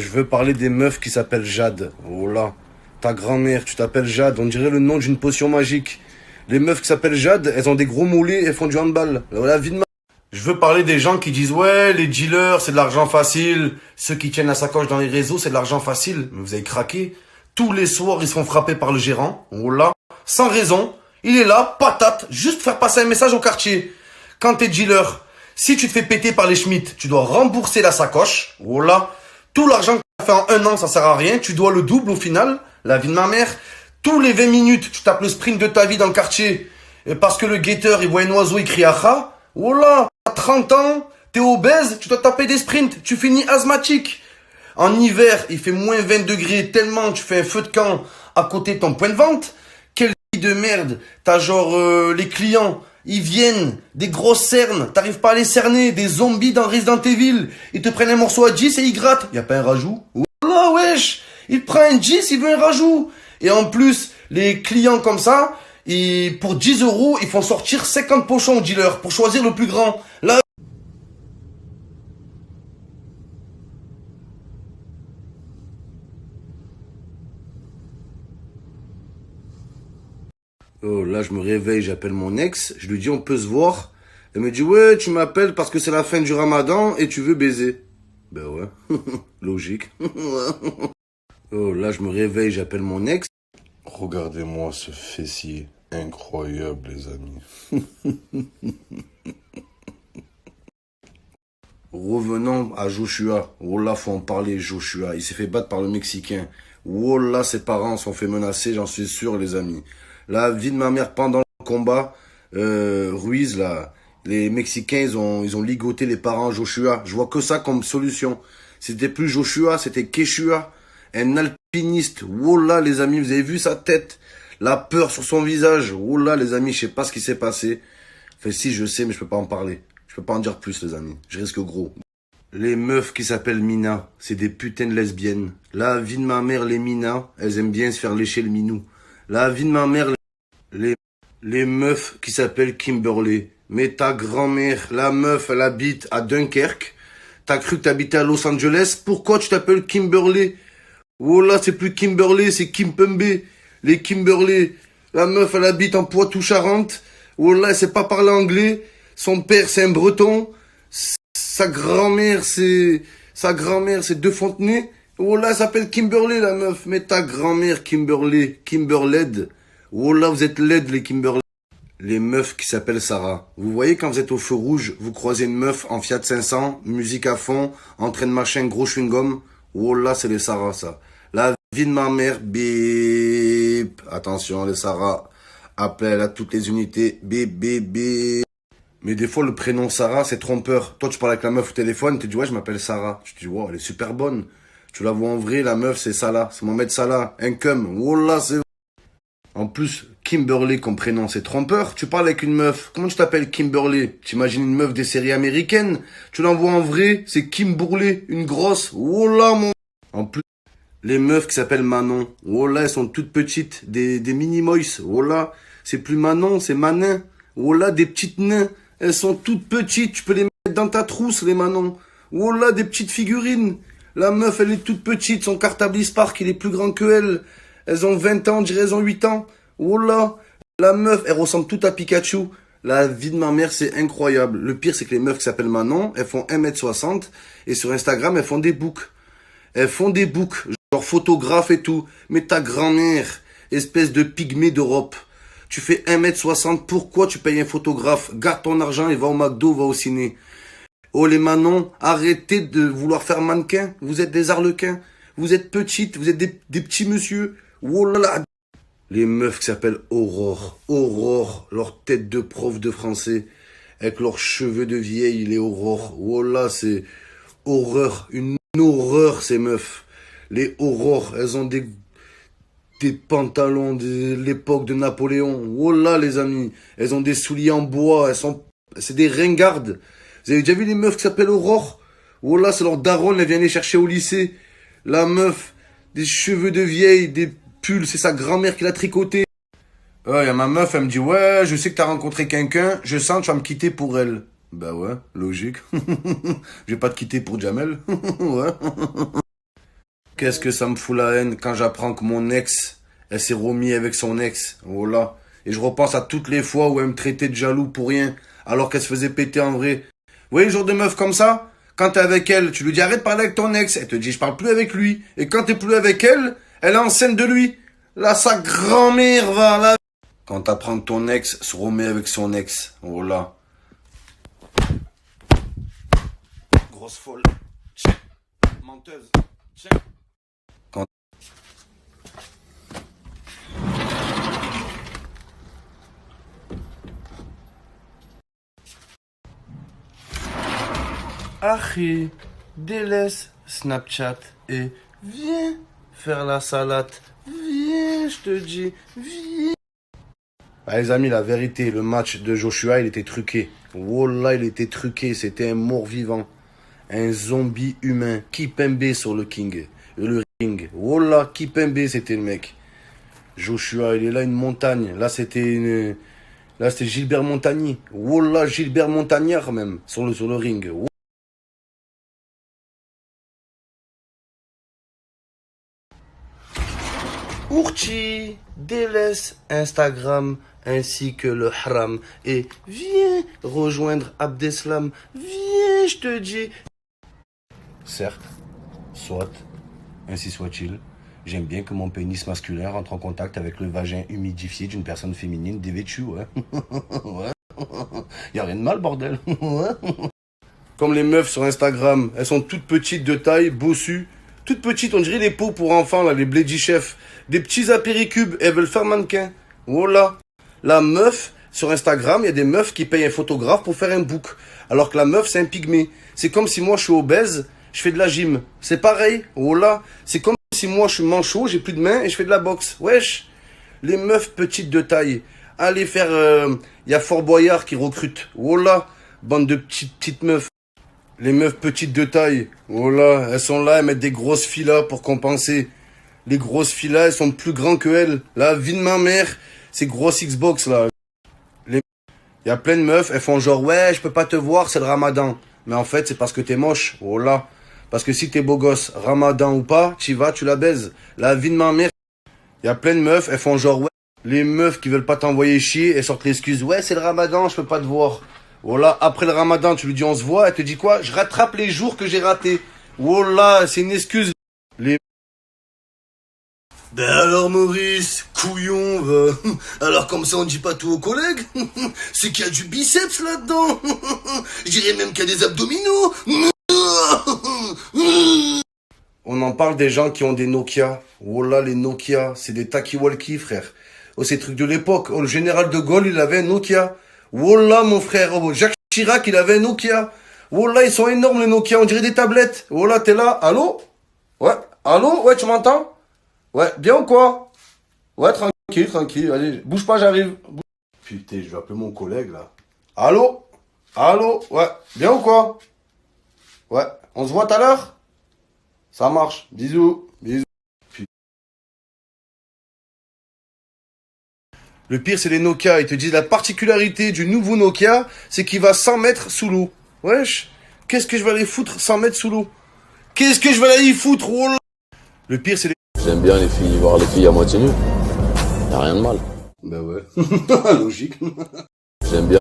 Je veux parler des meufs qui s'appellent Jade. Oh là. Ta grand-mère, tu t'appelles Jade. On dirait le nom d'une potion magique. Les meufs qui s'appellent Jade, elles ont des gros mollets et font du handball. La vie de ma... Je veux parler des gens qui disent ouais, les dealers, c'est de l'argent facile. Ceux qui tiennent la sacoche dans les réseaux, c'est de l'argent facile. Mais vous avez craqué. Tous les soirs, ils sont frappés par le gérant. Oh là. Sans raison. Il est là, patate, juste faire passer un message au quartier. Quand t'es dealer, si tu te fais péter par les Schmitt, tu dois rembourser la sacoche. Oh là. Tout l'argent que tu as fait en un an, ça sert à rien. Tu dois le double au final. La vie de ma mère. Tous les 20 minutes, tu tapes le sprint de ta vie dans le quartier. Et parce que le guetteur, il voit un oiseau, il crie aha. Oh là, t'as 30 ans, t'es obèse, tu dois taper des sprints. Tu finis asthmatique. En hiver, il fait moins 20 degrés tellement tu fais un feu de camp à côté de ton point de vente. Quelle vie de merde. T'as genre les clients, ils viennent, des grosses cernes, t'arrives pas à les cerner, des zombies dans Resident Evil. Ils te prennent un morceau à 10 et ils grattent. Y a pas un rajout? Voilà, wesh. Il prend un 10, il veut un rajout. Et en plus, les clients comme ça, pour 10 euros, ils font sortir 50 pochons au dealer pour choisir le plus grand. Là, oh, là, je me réveille, j'appelle mon ex, je lui dis on peut se voir. Elle me dit ouais, tu m'appelles parce que c'est la fin du ramadan et tu veux baiser. Ben ouais, logique. Oh, là, je me réveille, j'appelle mon ex. Regardez-moi ce fessier incroyable, les amis. Revenons à Joshua. Oh là, faut en parler, Joshua. Il s'est fait battre par le Mexicain. Oh là, ses parents sont fait menacer, j'en suis sûr, les amis. La vie de ma mère pendant le combat, Ruiz, là, les Mexicains, ils ont ligoté les parents Joshua. Je vois que ça comme solution. C'était plus Joshua, c'était Quechua, un alpiniste. Oh là, les amis, vous avez vu sa tête? La peur sur son visage. Oh là, les amis, je sais pas ce qui s'est passé. Enfin, si, je sais, mais je peux pas en parler. Je peux pas en dire plus, les amis. Je risque gros. Les meufs qui s'appellent Mina, c'est des putains de lesbiennes. La vie de ma mère, les Mina, elles aiment bien se faire lécher le minou. La vie de ma mère, les meufs qui s'appellent Kimberly. Mais ta grand-mère, la meuf, elle habite à Dunkerque. T'as cru que t'habitais à Los Angeles. Pourquoi tu t'appelles Kimberly? Oh là, c'est plus Kimberly, c'est Kimpembe. Les Kimberly. La meuf, elle habite en Poitou-Charentes. Oh là, elle sait pas parler anglais. Son père, c'est un breton. Sa grand-mère, c'est De Fontenay. Oh là, elle s'appelle Kimberly, la meuf. Mais ta grand-mère, Kimberly. Kimberled. Oh là, vous êtes laide, les Kimberly. Les meufs qui s'appellent Sarah. Vous voyez quand vous êtes au feu rouge, vous croisez une meuf en Fiat 500, musique à fond, en train de mâcher un gros chewing-gum. Oh là, c'est les Sarah, ça. La vie de ma mère, bip. Attention, les Sarah. Appel à toutes les unités, bip, bip, bip. Mais des fois, le prénom Sarah, c'est trompeur. Toi, tu parles avec la meuf au téléphone, tu dis ouais, je m'appelle Sarah. Tu te dis wow, elle est super bonne. Tu la vois en vrai, la meuf, c'est Salah. C'est Mohamed Salah. Un cum. Oh là, c'est... En plus, Kimberly comme prénom, c'est trompeur. Tu parles avec une meuf. Comment tu t'appelles Kimberly? T'imagines une meuf des séries américaines? Tu l'envoies en vrai, c'est Kim Bourlet, une grosse. Oh là, mon... En plus, les meufs qui s'appellent Manon. Oh là, elles sont toutes petites. Des mini-mois. Oh là, c'est plus Manon, c'est Manin. Oh là, des petites nains. Elles sont toutes petites. Tu peux les mettre dans ta trousse, les Manon. Oh là, des petites figurines. La meuf, elle est toute petite. Son cartable Spark, il est plus grand que elle. Elles ont 20 ans, on dirait elles ont 8 ans. Oh là, la meuf, elle ressemble toute à Pikachu. La vie de ma mère, c'est incroyable. Le pire, c'est que les meufs qui s'appellent Manon, elles font 1m60. Et sur Instagram, elles font des books. Elles font des books, genre photographe et tout. Mais ta grand-mère, espèce de pygmée d'Europe. Tu fais 1m60, pourquoi tu payes un photographe? Garde ton argent et va au McDo, va au ciné. Oh les Manon, arrêtez de vouloir faire mannequin. Vous êtes des arlequins. Vous êtes petites, vous êtes des petits monsieur. Oh là là. Les meufs qui s'appellent Aurore. Aurore, leur tête de prof de français. Avec leurs cheveux de vieille, les Aurore. Oh là, c'est horreur. Une horreur, ces meufs. Les Aurores, elles ont des pantalons de l'époque de Napoléon. Oh là, les amis. Elles ont des souliers en bois. C'est des ringardes. Vous avez déjà vu les meufs qui s'appellent Aurore? Oh là, c'est leur daronne, elle vient les chercher au lycée. La meuf, des cheveux de vieille, des pulls, c'est sa grand-mère qui l'a tricoté. Y a ma meuf, elle me dit, ouais, je sais que t'as rencontré quelqu'un, je sens que tu vas me quitter pour elle. Bah ouais, logique. Je vais pas te quitter pour Jamel. Ouais. Qu'est-ce que ça me fout la haine quand j'apprends que mon ex, elle s'est remise avec son ex. Voilà. Et je repense à toutes les fois où elle me traitait de jaloux pour rien, alors qu'elle se faisait péter en vrai. Vous voyez le genre de meuf comme ça? Quand t'es avec elle, tu lui dis arrête de parler avec ton ex. Elle te dit je parle plus avec lui. Et quand t'es plus avec elle, elle est enceinte de lui. Là, sa grand-mère va là. Quand t'apprends que ton ex se remet avec son ex. Voilà. Grosse folle. Tiens. Menteuse. Tiens. Quand... Achie, délaisse Snapchat et viens faire la salade. Viens, je te dis, viens. Ah, les amis, la vérité, le match de Joshua, il était truqué. Wallah, il était truqué. C'était un mort-vivant. Un zombie humain. Kipembe sur le le ring. Wallah, Kipembe, c'était le mec. Joshua, il est là, une montagne. Là, c'était Gilbert Montagny. Wallah, Gilbert Montagnard, même, sur le ring. Ourchi, délaisse Instagram ainsi que le haram et viens rejoindre Abdeslam. Viens, je te dis. Certes, soit, ainsi soit-il, j'aime bien que mon pénis masculin rentre en contact avec le vagin humidifié d'une personne féminine dévêtue, ouais. Ouais. Y a rien de mal, bordel. Ouais. Comme les meufs sur Instagram, elles sont toutes petites de taille, bossues. Toutes petites, on dirait les pots pour enfants, là, les Bledy Chef. Des petits apéricubes, elles veulent faire mannequin. Voilà. La meuf, sur Instagram, il y a des meufs qui payent un photographe pour faire un book. Alors que la meuf, c'est un pygmée. C'est comme si moi, je suis obèse, je fais de la gym. C'est pareil. Voilà. C'est comme si moi, je suis manchot, j'ai plus de mains et je fais de la boxe. Wesh. Les meufs petites de taille. Allez faire... y a Fort Boyard qui recrute. Voilà. Bande de petites meufs. Les meufs petites de taille, voilà, elles sont là, elles mettent des grosses filas pour compenser. Les grosses filas, elles sont plus grandes que elles. La vie de ma mère, ces grosses Xbox là. Il y a plein de meufs, elles font genre, ouais, je peux pas te voir, c'est le ramadan. Mais en fait, c'est parce que t'es moche, voilà. Parce que si t'es beau gosse, ramadan ou pas, tu vas, tu la baises. La vie de ma mère. Il y a plein de meufs, elles font genre, ouais. Les meufs qui veulent pas t'envoyer chier, elles sortent l'excuse, ouais, c'est le ramadan, je peux pas te voir. Voilà, après le ramadan, tu lui dis on se voit, elle te dit quoi? Je rattrape les jours que j'ai ratés. Voilà, c'est une excuse. Ben alors Maurice, couillon, alors comme ça on dit pas tout aux collègues. C'est qu'il y a du biceps là-dedans. Je dirais même qu'il y a des abdominaux. On en parle des gens qui ont des Nokia. Voilà, les Nokia, c'est des talkie-walkie, frère. Oh, c'est trucs de l'époque. Oh, le général de Gaulle, il avait un Nokia. Wallah, mon frère, oh, Jacques Chirac, il avait un Nokia. Wallah, ils sont énormes, les Nokia, on dirait des tablettes. Wallah, t'es là, allô? Ouais, allô? Ouais, tu m'entends? Ouais, bien ou quoi? Ouais, tranquille, allez, bouge pas, j'arrive. Putain, je vais appeler mon collègue, là. Allô? Allô? Ouais, bien ou quoi? Ouais, on se voit tout à l'heure? Ça marche, bisous. Le pire, c'est les Nokia. Ils te disent la particularité du nouveau Nokia, c'est qu'il va 100 mètres sous l'eau. Wesh, qu'est-ce que je vais aller foutre 100 mètres sous l'eau? Qu'est-ce que je vais aller y foutre? Oh là. Le pire, c'est les... J'aime bien les filles, voir les filles à moitié nues. Y'a rien de mal. Bah ouais, logique. J'aime bien.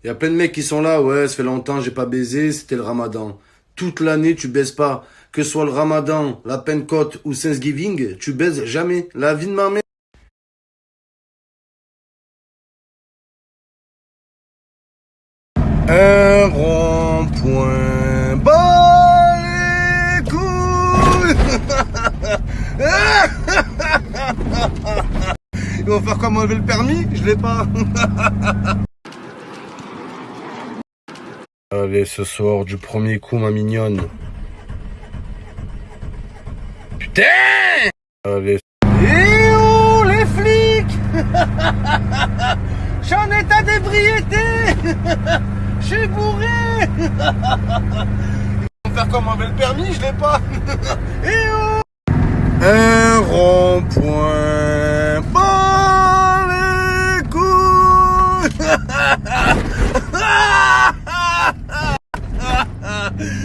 Il y a plein de mecs qui sont là, ouais, ça fait longtemps, j'ai pas baisé, c'était le ramadan. Toute l'année, tu baises pas. Que ce soit le ramadan, la Pentecôte ou Thanksgiving, tu baises jamais. La vie de ma mère. Un rond-point, bas les couilles. Ils vont faire quoi, m'enlever le permis? Je l'ai pas. Allez, ce soir, du premier coup, ma mignonne. Putain! Allez. Et oh, les flics! Je suis en état d'ébriété! Je suis bourré! Ils vont faire quoi, m'enlever le permis? Je l'ai pas! Et oh! Un rond-point, bas les couilles!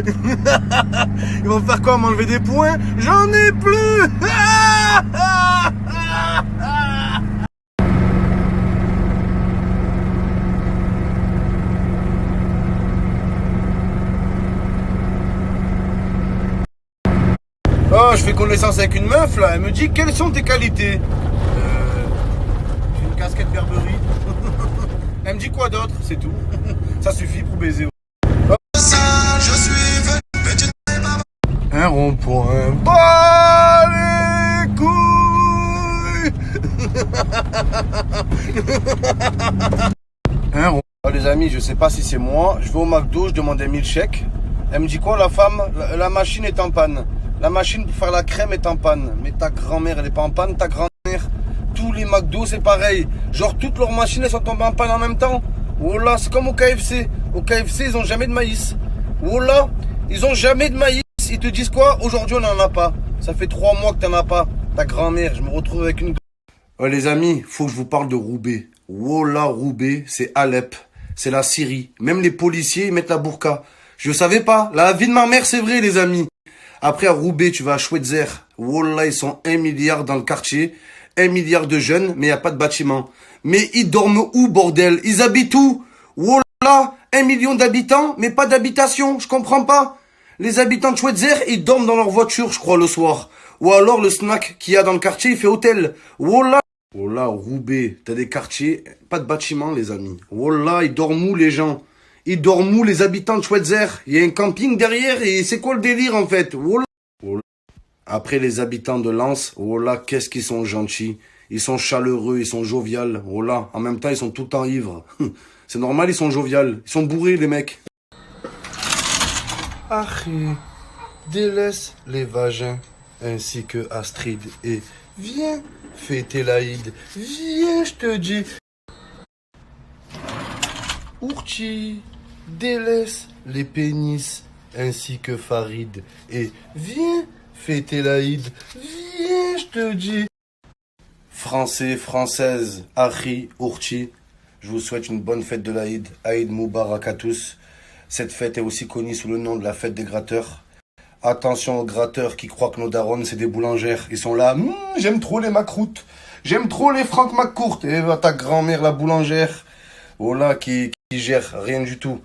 Ils vont faire quoi? M'enlever des points? J'en ai plus. Oh, je fais connaissance avec une meuf là, elle me dit quelles sont tes qualités? J'ai une casquette Burberry. Elle me dit quoi d'autre? C'est tout. Ça suffit pour baiser. Un rond-point. Bah les couilles. Un rond. Oh, les amis, je sais pas si c'est moi. Je vais au McDo, je demande un milkshake. Elle me dit quoi la femme? La machine est en panne. La machine pour faire la crème est en panne. Mais ta grand-mère, elle est pas en panne, ta grand-mère. Tous les McDo, c'est pareil. Genre, toutes leurs machines, elles sont tombées en panne en même temps. Oh là, c'est comme au KFC. Au KFC, ils ont jamais de maïs. Oh là, ils ont jamais de maïs. Ils te disent quoi? Aujourd'hui, on n'en a pas. Ça fait 3 mois que t'en as pas. Ta grand-mère, je me retrouve avec une... Oh, les amis, faut que je vous parle de Roubaix. Oh là, Roubaix, c'est Alep. C'est la Syrie. Même les policiers, ils mettent la burqa. Je savais pas. La vie de ma mère, c'est vrai, les amis. Après, à Roubaix, tu vas à Schweitzer. Wallah, ils sont 1 milliard dans le quartier. 1 milliard de jeunes, mais il n'y a pas de bâtiment. Mais ils dorment où, bordel? Ils habitent où? Wallah, 1 million d'habitants, mais pas d'habitation. Je comprends pas. Les habitants de Schweitzer, ils dorment dans leur voiture, je crois, le soir. Ou alors, le snack qu'il y a dans le quartier, il fait hôtel. Wallah. Wallah, Roubaix, t'as des quartiers, pas de bâtiment, les amis. Wallah, ils dorment où, les gens? Ils dorment où, les habitants de Schweitzer? Il y a un camping derrière et c'est quoi le délire en fait? Wallah. Après les habitants de Lens, Wallah, qu'est-ce qu'ils sont gentils. Ils sont chaleureux, ils sont joviales. Wallah, en même temps, ils sont tout le temps ivres. C'est normal, ils sont joviales. Ils sont bourrés, les mecs. Harry, délaisse les vagins ainsi que Astrid et viens fêter l'Aïd. Viens, je te dis. Ourti, délaisse les pénis ainsi que Farid et viens fêter l'Aïd. Viens, je te dis. Français, française, Harry, Ourti, je vous souhaite une bonne fête de l'Aïd. Aïd Moubarak à tous. Cette fête est aussi connue sous le nom de la fête des gratteurs. Attention aux gratteurs qui croient que nos darons c'est des boulangères. Ils sont là, j'aime trop les macroutes. J'aime trop les Franck McCourt. Et ta grand-mère la boulangère. Oh là, qui gère rien du tout.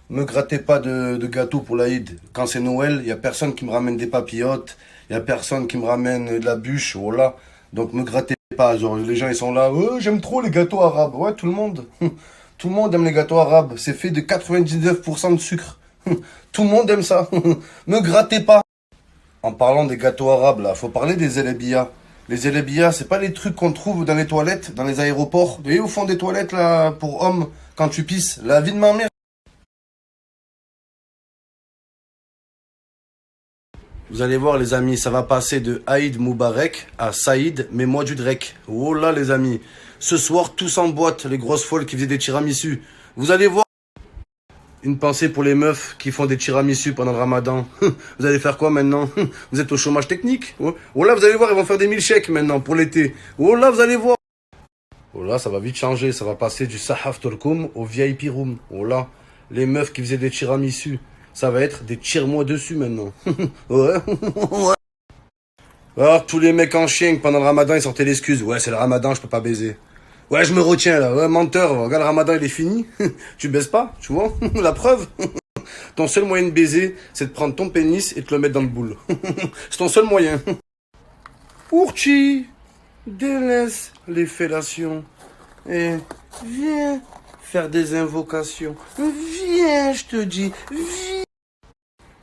Me grattez pas de gâteau pour l'Aïd. Quand c'est Noël, il y a personne qui me ramène des papillotes. Il y a personne qui me ramène de la bûche. Oh là. Donc me grattez pas. Genre, les gens ils sont là, j'aime trop les gâteaux arabes. Ouais, tout le monde. Tout le monde aime les gâteaux arabes. C'est fait de 99% de sucre. Tout le monde aime ça. Me grattez pas. En parlant des gâteaux arabes, là, faut parler des elebia. Les elebia, c'est pas les trucs qu'on trouve dans les toilettes, dans les aéroports. Vous voyez au fond des toilettes, là, pour hommes, quand tu pisses. La vie de ma mère. Vous allez voir, les amis, ça va passer de Aïd Moubarek à Saïd, mais moi du Drek. Oh là, les amis. Ce soir, tous en boîte, les grosses folles qui faisaient des tiramisu. Vous allez voir. Une pensée pour les meufs qui font des tiramisu pendant le ramadan. Vous allez faire quoi maintenant? Vous êtes au chômage technique? Oh là, vous allez voir, ils vont faire des milkshakes maintenant pour l'été. Oh là, vous allez voir. Oh là, ça va vite changer. Ça va passer du Sahaf Tolkoum au VIP Room. Oh là, les meufs qui faisaient des tiramisu. Ça va être des tire-moi dessus maintenant. Ouais. Alors, tous les mecs en chien, pendant le ramadan, ils sortaient l'excuse. Ouais, c'est le ramadan, je peux pas baiser. Ouais, je me retiens là. Ouais, menteur. Regarde, le ramadan, il est fini. Tu baises pas, tu vois? La preuve. Ton seul moyen de baiser, c'est de prendre ton pénis et de te le mettre dans le boule. C'est ton seul moyen. Ourchi, délaisse les fellations. Et viens faire des invocations. Viens, je te dis. Viens.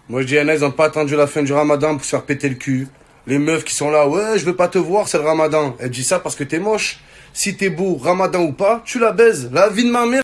Moi, je dis, ils n'ont pas attendu la fin du ramadan pour se faire péter le cul. Les meufs qui sont là, ouais, je veux pas te voir, c'est le ramadan. Elle dit ça parce que t'es moche. Si t'es beau, ramadan ou pas, tu la baises. La vie de ma mère.